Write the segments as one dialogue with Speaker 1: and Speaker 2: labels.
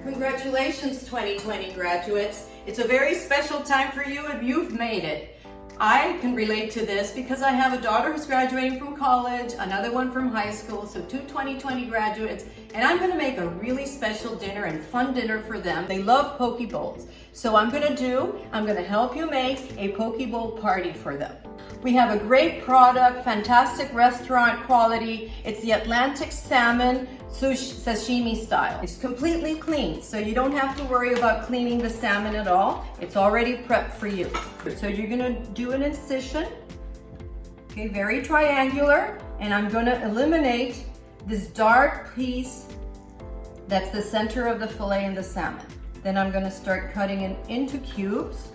Speaker 1: Congratulations, 2020 graduates. It's a very special time for you and you've made it. I can relate to this because I have a daughter who's graduating from college, another one from high school, so two 2020 graduates, and I'm gonna make a really special dinner and fun dinner for them. They love poke bowls. So I'm gonna help you make a poke bowl party for them. We have a great product, fantastic restaurant quality. It's the Atlantic salmon sashimi style. It's completely clean, so you don't have to worry about cleaning the salmon at all. It's already prepped for you. So you're gonna do an incision, okay, very triangular, and I'm gonna eliminate this dark piece that's the center of the fillet and the salmon. Then I'm gonna start cutting it into cubes,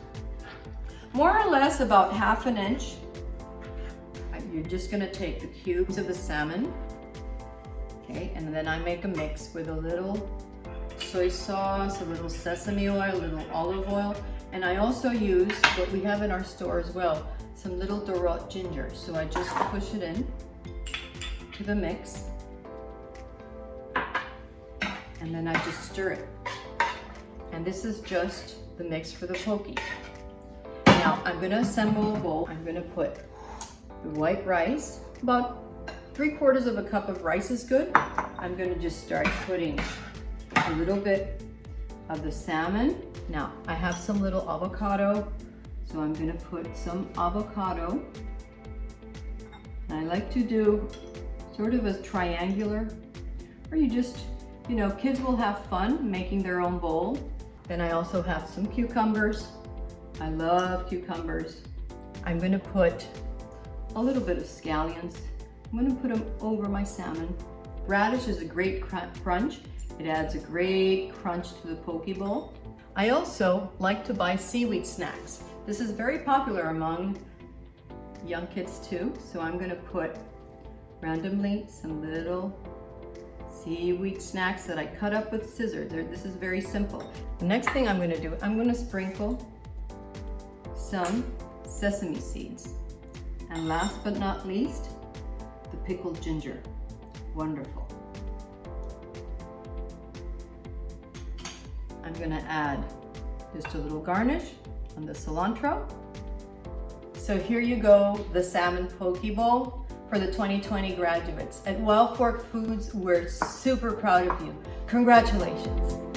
Speaker 1: more or less about 1/2 inch. You're just gonna take the cubes of the salmon, okay, and then I make a mix with a little soy sauce, a little sesame oil, a little olive oil, and I also use what we have in our store as well, some little Dorot ginger. So I just push it in to the mix, and then I just stir it. And this is just the mix for the poke. Now I'm gonna assemble a bowl. I'm gonna put the white rice, about 3/4 of a cup of rice is good. I'm gonna just start putting a little bit of the salmon. Now I have some little avocado, so I'm gonna put some avocado. And I like to do sort of a triangular, or you just, you know, kids will have fun making their own bowl. Then I also have some cucumbers. I love cucumbers. I'm gonna put a little bit of scallions. I'm gonna put them over my salmon. Radish is a great crunch. It adds a great crunch to the poke bowl. I also like to buy seaweed snacks. This is very popular among young kids too. So I'm gonna put randomly some little seaweed snacks that I cut up with scissors. This is very simple. The next thing I'm gonna do, I'm gonna sprinkle some sesame seeds. And last but not least, the pickled ginger. Wonderful. I'm gonna add just a little garnish on the cilantro. So here you go, the salmon poke bowl for the 2020 graduates. At Wild Fork Foods, we're super proud of you. Congratulations.